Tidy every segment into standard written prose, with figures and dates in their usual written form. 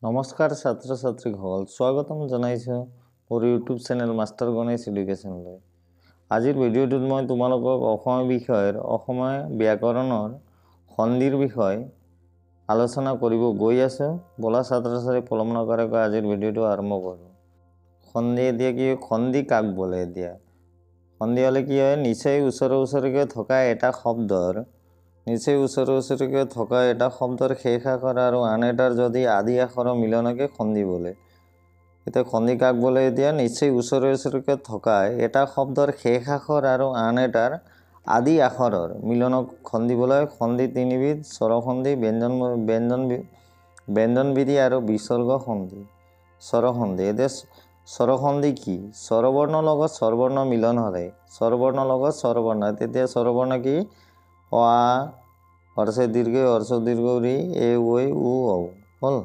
নমস্কাৰ ছাত্ৰ ছাত্ৰীসকল, স্বাগতম জনাইছোঁ মোৰ ইউটিউব চেনেল মাষ্টাৰ গণেশ এডুকেশ্যনলৈ। আজিৰ ভিডিঅ'টোত মই তোমালোকক অসমীয়া বিষয়ৰ অসমীয়া ব্যাকৰণৰ সন্ধিৰ বিষয় আলোচনা কৰিব গৈ আছোঁ। বলা ছাত্ৰ ছাত্ৰী পলম নকৰাকৈ আজিৰ ভিডিঅ'টো আৰম্ভ কৰোঁ। সন্ধি এতিয়া কি সন্ধি কাক বোলে? এতিয়া সন্ধি হ'লে কি হয়? নিচেই ওচৰে থকা এটা শব্দৰ নিচেই ওচৰে থকা এটা শব্দৰ শেষ আখৰ আৰু আন এটাৰ যদি আদি আখৰৰ মিলনকে সন্ধি বোলে। এতিয়া সন্ধি কাক বোলে? এতিয়া নিচেই ওচৰে থকা এটা শব্দৰ শেষ আখৰ আৰু আন এটাৰ আদি আখৰৰ মিলনক সন্ধি বোলে। সন্ধি তিনিবিধ: স্বৰসন্ধি, ব্যঞ্জনবিধি আৰু বিসৰ্গ সন্ধি। স্বৰসন্ধি, এতিয়া স্বৰসন্ধি কি? স্বৰবৰ্ণৰ লগত স্বৰবৰ্ণ মিলন হ'লে স্বৰবৰ্ণৰ লগত স্বৰবৰ্ণ, তেতিয়া স্বৰবৰ্ণ কি? অ আ, হৰ্ষে দীৰ্ঘ, হৰ্ষ দীৰ্ঘ ৰি, এ ঐ উ ঔ হ'ল।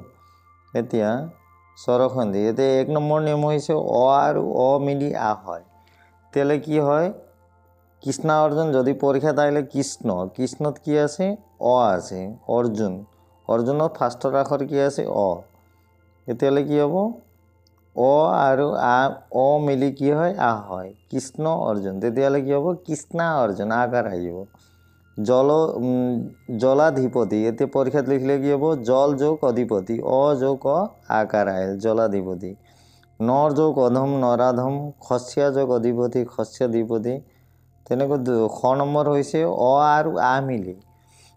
এতিয়া স্বৰসন্ধি, এতিয়া এক নম্বৰ নিয়ম হৈছে অ আৰু অ মিলি আ হয়। তেতিয়াহ'লে কি হয়? কৃষ্ণ অৰ্জুন, যদি পৰীক্ষাত আহিলে কৃষ্ণত কি আছে? অ আছে। অৰ্জুনত ফাৰ্ষ্টৰ আখৰ কি আছে? অ। তেতিয়াহ'লে কি হ'ব? অ আৰু অ মিলি কি হয়? আ হয়। কৃষ্ণ অৰ্জুন, তেতিয়াহ'লে কি হ'ব? কৃষ্ণা অৰ্জুন, আকাৰ আহিব। জলাধিপতি, এতিয়া পৰীক্ষাত লিখিলে কি হ'ব? জল যোগ অধিপতি, অ যোগ অ, আকাৰ আহিল, জলাধিপতি। নৰ যোগ অধম, নৰাধম, শস্যা যোগ অধিপতি, শস্যাধিপতি। তেনেকৈ খ নম্বৰ হৈছে অ আৰু আ মিলি।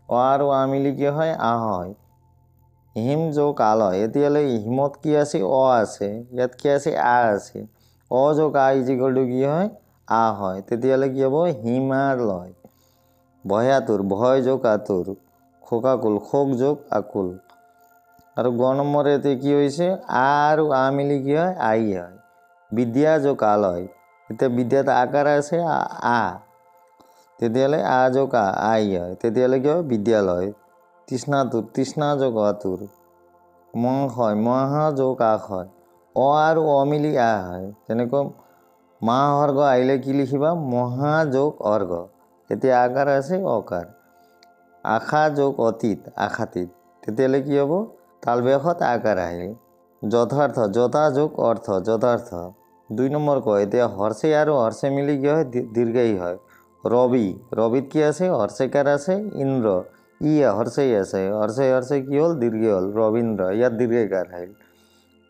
অ আৰু আ মিলি কি হয়? আ হয়। হিম যোগ আলয়, এতিয়ালৈ হিমত কি আছে? অ আছে। ইয়াত কি আছে? আ আছে। অ যোগ আ ইজিকল টু কি হয়? আ হয়। তেতিয়াহ'লে কি হ'ব? হিমালয়। ভয়াতুৰ, ভয় যোগ আতুৰ, শোকাকুল, শোক যোগ আকুল। আৰু গ নম্বৰ এতিয়া কি হৈছে? আ আৰু আ মিলি কি হয়? আই হয়। বিদ্যা যোগ আলয়, এতিয়া বিদ্যাত আকাৰ আছে আ, তেতিয়াহ'লে আ যোগ আই হয়। তেতিয়াহ'লে কি হয়? বিদ্যালয়। তৃষ্ণাতুৰ, তৃষ্ণা যোগ আতুৰ। মহাশয়, মহা যোগ আস হয়। অ আৰু অ মিলি আ হয়। তেনেকৈ মহাসৰ্গ আহিলে কি লিখিবা? মহা যোগ অৰ্ঘ, এতিয়া আকাৰ আছে অকাৰ। আশা যোগ অতীত, আশাতীত, তেতিয়াহ'লে কি হ'ব? তালব্যাসত আকাৰ আহিল। যথাৰ্থ, যথা যোগ অৰ্থ, যথাৰ্থ। দুই নম্বৰ কয়, এতিয়া হৰ্ষে আৰু হৰ্ষে মিলি কি হয়? দীৰ্ঘায়ী হয়। ৰবিত কি আছে? হৰ্ষেকাৰ আছে ইন্দ্ৰ, ই হৰ্ষেই আছে, হৰ্ষে কি হ'ল? দীৰ্ঘ হ'ল, ৰবীন্দ্ৰ, ইয়াত দীৰ্ঘাকাৰ আহিল।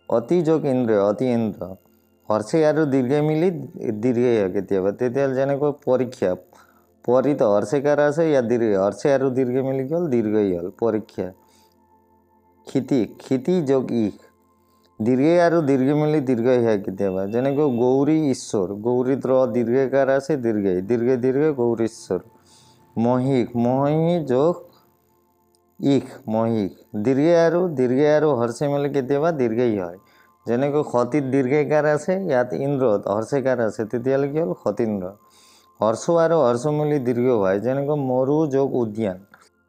অতি যোগ ইন্দ্ৰ, অতি ইন্দ্ৰ। হৰ্ষে আৰু দীৰ্ঘ মিলি দীৰ্ঘায়ী হয় কেতিয়াবা, তেতিয়াহ'লে যেনেকৈ পৰীক্ষা, পৰিত হৰ্ষেকাৰ আছে, ইয়াত দীৰ্ঘ, হৰ্ষে আৰু দীৰ্ঘ মিলি কি হ'ল? দীৰ্ঘায়ী হ'ল, পৰীক্ষা। ক্ষিতি যোগ ইশ, দীৰ্ঘ আৰু দীৰ্ঘ মিলি দীৰ্ঘায়ী হয় কেতিয়াবা, যেনেকৈ গৌৰী ঈশ্বৰ, গৌৰীত ৰ দীৰ্ঘাকাৰ আছে, দীৰ্ঘ গৌৰীশ্বৰ। মহি যোগ ইশ, মহিষ, দীৰ্ঘ আৰু হৰ্ষে মিলি কেতিয়াবা দীৰ্ঘায়ী হয়, যেনেকৈ সতীত দীৰ্ঘাকাৰ আছে, ইয়াত ইন্দ্ৰত হৰ্ষেকাৰ আছে, তেতিয়াহ'লে কি হ'ল? সতীন্দ্ৰ। হৰ্ষ আৰু হৰ্ষ মিলি দীৰ্ঘ হয়, যেনেকৈ মৰু যোগ উদ্যান,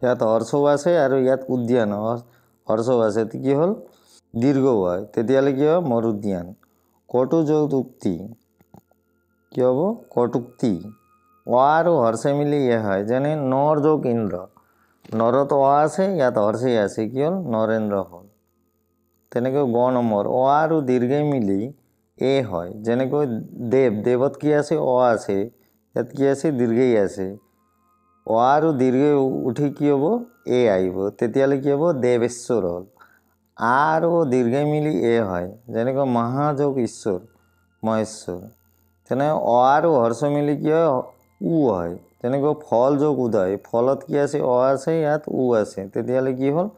ইয়াত হৰ্ষও আছে আৰু ইয়াত উদ্যান হৰ্ষও আছে, কি হ'ল? দীৰ্ঘ হয়, তেতিয়াহ'লে কি হয়? মৰুদ্যান। কটু যোগ উক্তি, কি হ'ব? কটুক্তি। অ আৰু হৰ্ষে মিলি এ হয়, যেনে নৰ যোগ ইন্দ্ৰ, নৰত অ আছে, ইয়াত হৰ্ষেই আছে, কি হ'ল? নৰেন্দ্ৰ হ'ল। তেনেকৈ গ নম্বৰ অ আৰু দীৰ্ঘ মিলি এ হয়, যেনেকৈ দেৱত কি আছে? অ আছে, ইয়াত কি আছে? দীৰ্ঘই আছে। অ আৰু দীৰ্ঘ উঠি কি হ'ব? এ আহিব, তেতিয়াহ'লে কি হ'ব? দেৱেশ্বৰ হ'ল। আ আৰু দীৰ্ঘ মিলি এ হয়, যেনেকৈ মহাযোগ ঈশ্বৰ, মহেশ্বৰ। তেনে অ আৰু হৰ্ষ মিলি কি হয়? উ হয়, তেনেকৈ ফল যোগ উদয়, ফলত কি আছে? অ আছে, ইয়াত উ আছে, তেতিয়াহ'লে কি হ'ল?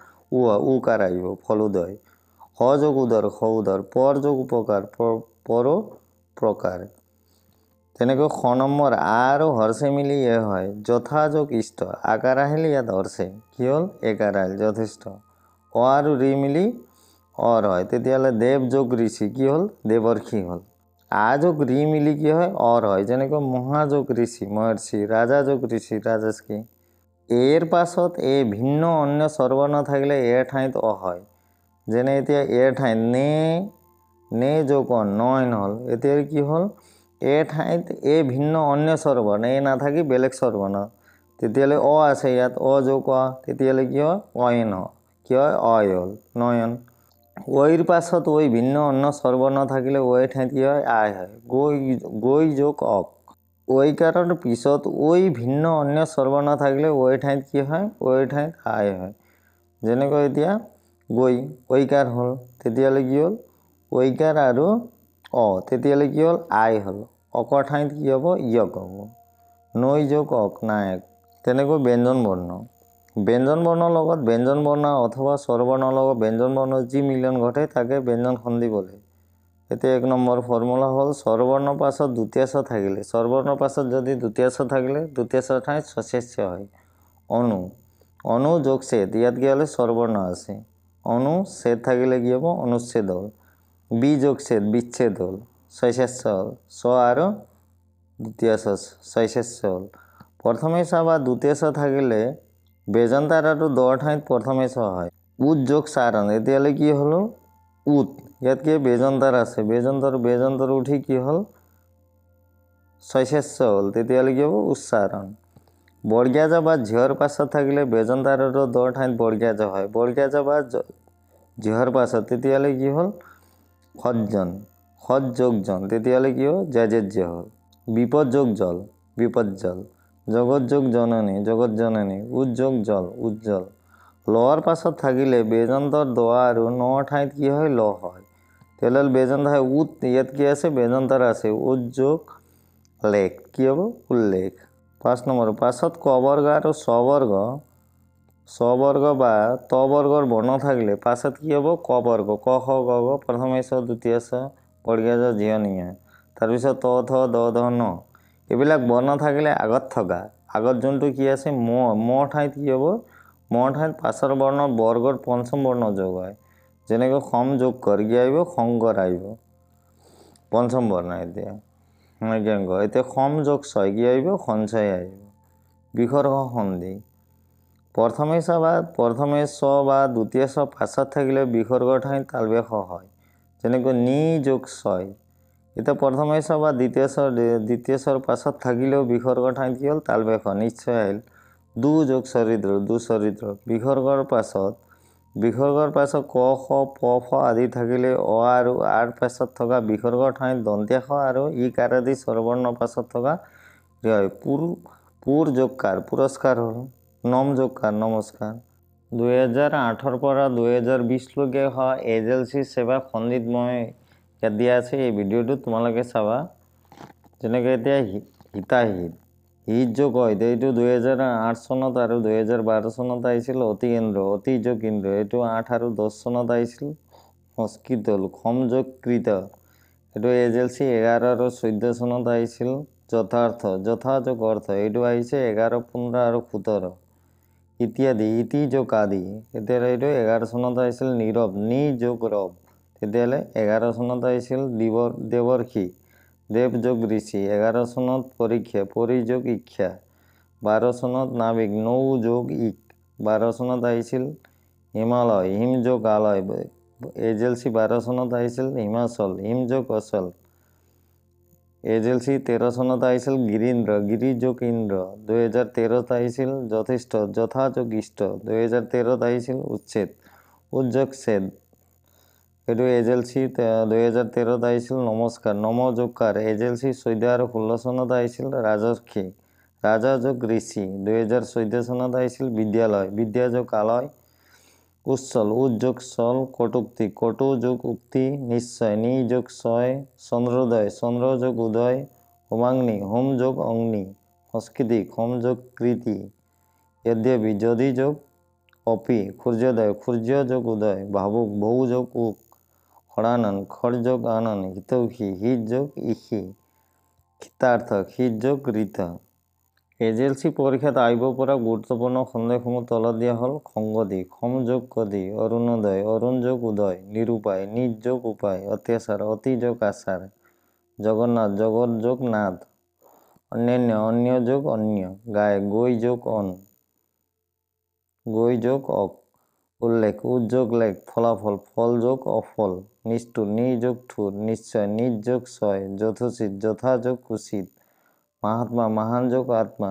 উকাৰ আহিব, ফলোদয়। হ যোগ উদৰ, খ উদৰ। পৰ যোগ উপকাৰ, পৰোপকাৰ। তেনেকৈ খ নম্বৰ আ আৰু হৰ্ষে মিলি এ হয়, যথা যোগ ইষ্ট, আকাৰ আহিলে ইয়াত হৰ্ষে, কি হ'ল? একাৰ আহিল, যথেষ্ট। অ আৰু ৰি মিলি অৰ হয়, তেতিয়াহ'লে দেৱ যোগ ঋষি, কি হ'ল? দেৱৰ্ষি হ'ল। আ যোগ ৰি মিলি কি হয়? অৰ হয়, যেনেকৈ মহাযোগ ঋষি, মহৰ্ষি, ৰাজা যোগ ঋষি, ৰাজস্কি। এৰ পাছত এ ভিন্ন অন্য স্বৰবৰ্ণ থাকিলে এৰ ঠাইত অ হয়, যেনে এতিয়া এৰ ঠাইত নে যোগ অন, নয়ন হ'ল, এতিয়া কি হ'ল? এ ঠাইত এ ভিন্ন অন্য স্বৰবৰ্ণ, এ নাথাকি বেলেগ স্বৰবৰ্ণ, তেতিয়াহ'লে অ আছে, ইয়াত অ যোগ অ, তেতিয়াহ'লে কি হয়? অয়ন, কি হয়? অয় হ'ল, নয়ন। ওইৰ পাছত ওই ভিন্ন অন্য স্বৰবৰ্ণ থাকিলে ওই ঠাইত কি হয় আই হয় গৈ যোগ অক ঐকাৰৰ পিছত ওই ভিন্ন অন্য স্বৰবৰ্ণ থাকিলে ওই ঠাইত কি হয় ওই ঠাইত আই হয় যেনেকৈ এতিয়া গৈ ঐকাৰ হ'ল তেতিয়াহ'লে কি হ'ল ঐকাৰ আৰু তেতিয়াহ'লে কি হ'ল আই হ'ল অকৰ ঠাইত কি হ'ব ইয়ক হ'ব নৈ যোগ অক নায়ক তেনেকৈ ব্যঞ্জন বৰ্ণৰ লগত ব্যঞ্জন বৰ্ণ অথবা স্বৰবৰ্ণৰ লগত ব্যঞ্জন বৰ্ণৰ যি মিলন ঘটে তাকে ব্যঞ্জন সন্ধি বোলে এতিয়া 1 নম্বৰ ফৰ্মুলা হ'ল স্বৰবৰ্ণৰ পাছত দ্বিতীয় ছ থাকিলে স্বৰবৰ্ণৰ পাছত যদি দ্বিতীয় ছ থাকিলে দ্বিতীয় ছ ঠাইত সচেস্য হয় অনু যোগ ছেদ ইয়াত কি হ'লে স্বৰবৰ্ণ আছে অনুচ্ছেদ থাকিলে কি হ'ব অনুচ্ছেদ হ'ল বি যোগ ছেদ বিচ্ছেদ হ'ল সচেস্য হ'ল ছ আৰু দ্বিতীয় ছ সচেস্য হ'ল প্ৰথমে ছ বা দ্বিতীয় ছ থাকিলে বেজন্তাৰ আৰু দৰ ঠাইত প্ৰথমে ছ হয় উদ যোগ চাৰণ এতিয়ালৈ কি হ'ল উদ ইয়াত কি বেজন্তাৰ আছে বেজন্তৰ উঠি কি হ'ল সচেস্য হ'ল তেতিয়ালৈ কি হ'ব উচ্চাৰণ বৰ্গীয়া জ বা ঝৰ পাছত থাকিলে বেজন্তাৰ আৰু দৰ ঠাইত বৰ্গীয়া জ হয় বৰ্গীয়া জ বা ঝৰ পাছত তেতিয়ালৈ কি হ'ল সজ্জন সৎ যোগ জন তেতিয়ালৈ কি হ'ল জেজেজ্য হ'ল বিপদ যোগ জল বিপজ্জল জগত যোগ জননী উজ্যোগ জল উজ্জ্বল লৱাৰ পাছত থাকিলে বেজন্তৰ দ আৰু নৰ ঠাইত কি হয় ল হয় তেতিয়াহ'লে বেজন্ত হয় উত ইয়াত কি আছে বেজন্তৰ আছে উজ্যোগ লেখ কি হ'ব উল্লেখ 5 নম্বৰ পাছত ক বৰ্গ আৰু স্ববৰ্গ বা ত বৰ্গৰ বৰ্ণ থাকিলে পাছত কি হ'ব ক বৰ্গ ক খ গ ঘ প্ৰথমে ছ দ্বিতীয় ছ বৰ্গীয়া জ জিয়নীয়া তাৰপিছত ত থ দ ধ ন এইবিলাক বৰ্ণ থাকিলে আগত যোনটো কি আছে ম ঠাইত কি হ'ব মৰ ঠাইত পাছৰ বৰ্ণ বৰ্গৰ পঞ্চম বৰ্ণ যোগ হয় যেনেকৈ সম যোগ কৰ কি আহিব শংকৰ আহিব পঞ্চম বৰ্ণ এতিয়া সম যোগ ছয় কি আহিব সঞ্চয় আহিব বিসৰ্গ সন্ধি প্ৰথমে ছ বা দ্বিতীয় ছ পাছত থাকিলে বিসৰ্গৰ ঠাইত তালব্য হয় যেনেকৈ নি যোগ ছয় এতিয়া প্ৰথমে ছ বা দ্বিতীয় ছৰ পাছত থাকিলেও বিসৰ্গৰ ঠাইত কি হ'ল তালব্য নিশ্চয় আহিল দু যোগ চৰিত্ৰ বিসৰ্গৰ পাছত ক খ প ফ আদি থাকিলে অ আৰু আৰ পাছত থকা বিসৰ্গৰ ঠাইত দন্ত্য খ আৰু ইকাৰ আদি স্বৰবৰ্ণৰ পাছত থকা পুৰ যোগকাৰ পুৰস্কাৰ হ'ল নম যোগকাৰ নমস্কাৰ 2008 পৰা 2020 লৈকে হোৱা এজেঞ্চি সেৱা খণ্ডিত মই ইয়াত দিয়া আছে এই ভিডিঅ'টো তোমালোকে চাবা যেনেকৈ এতিয়া হিত যোগ হয় এইটো 2008 চনত আৰু 2012 চনত আহিছিল অতি যোগ কেন্দ্ৰ এইটো 8 আৰু 10 চনত আহিছিল সংস্কৃত হ'ল খম যোগ কৃত এইটো এজেঞ্চি 11 আৰু 14 চনত আহিছিল যথাযোগ অৰ্থ এইটো আহিছে 11 15 আৰু 17 ইত্যাদি ইতি যোগ আদি তেতিয়াহ'লে এইটো 11 চনত আহিছিল নীৰৱ নি যোগ ৰৱ তেতিয়াহ'লে 11 চনত আহিছিল দেৱৰ্ষি দেৱ যোগ ঋষি 11 চনত পৰীক্ষা পৰিযোগ ইচ্ছা 12 চনত নাবিক নৌ যোগ ইক 12 চনত আহিছিল হিমালয় হিম যোগ আলয় এজেঞ্চি 12 চনত আহিছিল হিমাচল হিম যোগ অচল এজেঞ্চি 13 চনত আহিছিল গিৰীন্দ্ৰ গিৰি যোগ ইন্দ্ৰ 2013ত আহিছিল যথেষ্ট যথা যোগ ইষ্ট 2013ত আহিছিল উচ্ছেদ উদ্যোগ ছেদ এইটো এজেঞ্চি 2013ত আহিছিল নমস্কাৰ নম যোগকাৰ এজেঞ্চি 14 আৰু 16 চনত আহিছিল ৰাজৰ্ষি ৰাজা যোগ ঋষি 2014 চনত আহিছিল বিদ্যালয় বিদ্যা যোগ আলয় উচ্চল উদ্যোগ চল কটুক্তি কটু যোগ উক্তি নিশ্চয় নি যোগ ছয় চন্দ্ৰোদয় চন্দ্ৰ যোগ উদয় হোমাগ্নি হোম যোগ অগ্নি সংস্কৃতি হোম যোগ কৃতি यद्यपि যদি যোগ অপি সূৰ্যোদয় সূৰ্য যোগ উদয় ভাবুক বহু যোগ উক খৰানন খৰ যোগ আনন হিতৌষী হিত যোগ ইষি ক্ষিতাৰ্থক হিত যোগ ঋত এজেঞ্চি পৰীক্ষাত আহিব পৰা গুৰুত্বপূৰ্ণ সন্দেহসমূহ তলত দিয়া হ'ল সংগতি খম যোগ গতি অৰুণোদয় অৰুণ যোগ উদয় নিৰূপায় নিজ যোগ উপায় অত্যাচাৰ অতি যোগ আচাৰ জগন্নাথ জগত যোগ নাথ অন্যান্য অন্য যোগ অন্য গায় গৈ যোগ অন গৈ যোগ অক উল্লেখ উদ্যোগ লেখ ফলাফল ফল যোগ অফল নিষ্ঠুৰ নি যোগ ঠুৰ নিশ্চয় নিজ যোগ ছয় যথোচিত যথা যোগ উচিত মহাত্মা মহান যোগ আত্মা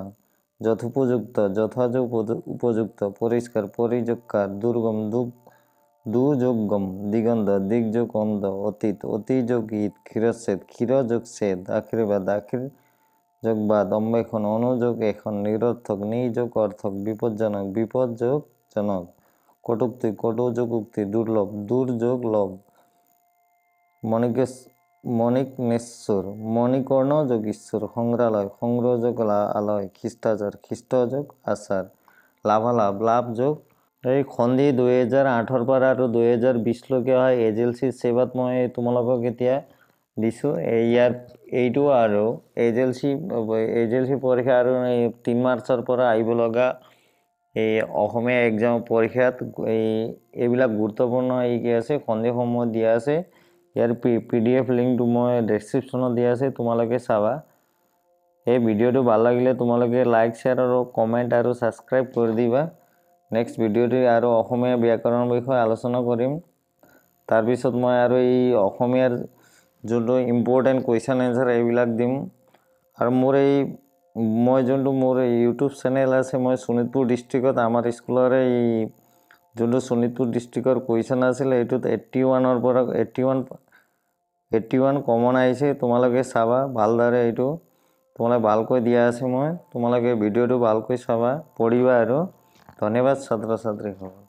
যথোপযুক্ত যথাযোগ উপযুক্ত পরিষ্কার পরিযোগকার দুর্গম দু যোগ গম দিগন্ত দিগ যোগ অন্ধ অতীত অতি যোগ ঈদ ক্ষীরচ্ছেদ ক্ষীর যোগ ছেদ আখিরবাদ আখির যোগ বাদ অম্বেষণ অনুযোগ এখন নিরর্থক নি যোগ অর্থক বিপজ্জনক বিপদ যোগ জনক কটুক্তি কটু যোগ উক্তি দুর্লভ দূর যোগ লভ মণিকনেশ্বর মণিকর্ণ যোগ ঈশ্বর সংগ্রহালয় সংগ্রহ যোগ আলয় খ্রিস্টাচার খ্রিস্ট যোগ আচার লাভালাভ লাভ যোগ এই সন্ধি 2018 পৰা আৰু 2020লৈকে হয় এজেলচি সেৱাত মই তোমালোকক এতিয়া দিছোঁ এইটো আৰু এজেলচি পৰীক্ষা আৰু 3 মাৰ্চৰ পৰা আহিব লগা এই অসমীয়া এক্সাম পৰীক্ষাত এইবিলাক গুৰুত্বপূৰ্ণ কি আছে সন্ধিসমূহ দিয়া আছে ইয়াৰ PDF লিংকটো মই ডেছক্ৰিপশ্যনত দিয়া আছে তোমালোকে চাবা এই ভিডিঅ'টো ভাল লাগিলে তোমালোকে লাইক শ্বেয়াৰ আৰু কমেণ্ট আৰু ছাবস্ক্ৰাইব কৰি দিবা নেক্সট ভিডিঅ'টো আৰু অসমীয়া ব্যাকৰণৰ বিষয়ে আলোচনা কৰিম তাৰপিছত মই আৰু এই অসমীয়াৰ যোনটো ইম্পৰ্টেণ্ট কুৱেশ্যন এনচাৰ এইবিলাক দিম আৰু মই যোনটো মোৰ ইউটিউব চেনেল আছে মই শোণিতপুৰ ডিষ্ট্ৰিক্টত আমাৰ স্কুলৰ এই যোনটো শোণিতপুৰ ডিষ্ট্ৰিক্টৰ কুৱেশ্যন আছিলে এইটোত 81ৰ পৰা 81 কমন আহিছে তোমালোকে চাবা ভালদৰে এইটো তোমালোকে ভালকৈ দিয়া আছে মই তোমালোকে ভিডিঅ'টো ভালকৈ চাবা পঢ়িবা আৰু ধন্যবাদ ছাত্ৰ ছাত্ৰীসকল